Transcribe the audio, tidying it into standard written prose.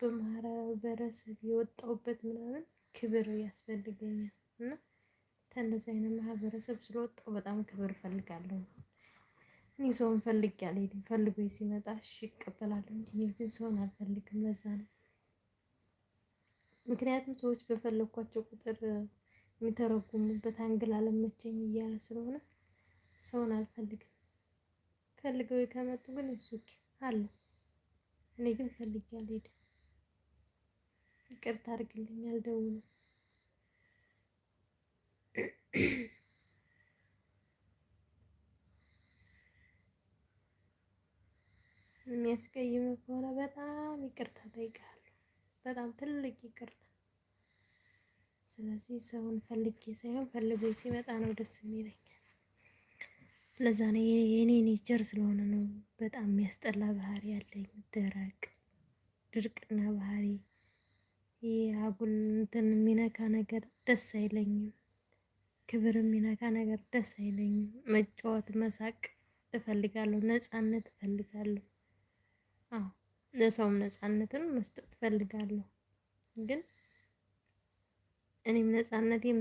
በማህበረሰብ የወጣሁበት ምናምን ክብር ያስፈልገኛል እና ከእንደዚህ አይነት ማህበረሰብ ስለወጣሁ በጣም ክብር እፈልጋለሁ። እኔ ሰውን ፈልጌ አልሄድም ፈልጎኝ ሲመጣ እሺ እቀበላለሁ እንጂ እኔ ግን ሰውን አልፈልግም። ለዛ ነው ምክንያቱም ሰዎች በፈለኳቸው ቁጥር የሚተረጉሙበት አንግል አልመቸኝ እያለ ስለሆነ ሰውን አልፈልግም። ፈልገው ከመጡ ግን እሱ አለ። እኔ ግን ፈልጌ አልሄድም። ይቅርታ አድርግልኝ አልደውልም። የሚያስቀይምህ ከሆነ በጣም ይቅርታ እጠይቅሃለሁ። በጣም ትልቅ ይቅርታ። ስለዚህ ሰውን ፈልጌ ሳይሆን ፈልጎኝ ሲመጣ ነው ደስ የሚለኝ። ለዛ ነው የኔ ኔቸር ስለሆነ ነው በጣም የሚያስጠላ ባህሪ ያለኝ ደረቅ ድርቅና ባህሪ። ይሄ አጉል እንትን የሚነካ ነገር ደስ አይለኝም። ክብር የሚነካ ነገር ደስ አይለኝም። መጫወት መሳቅ እፈልጋለሁ። ነጻነት እፈልጋለሁ። አዎ ለሰውም ነጻነትን መስጠት እፈልጋለሁ። ግን እኔም ነጻነቴን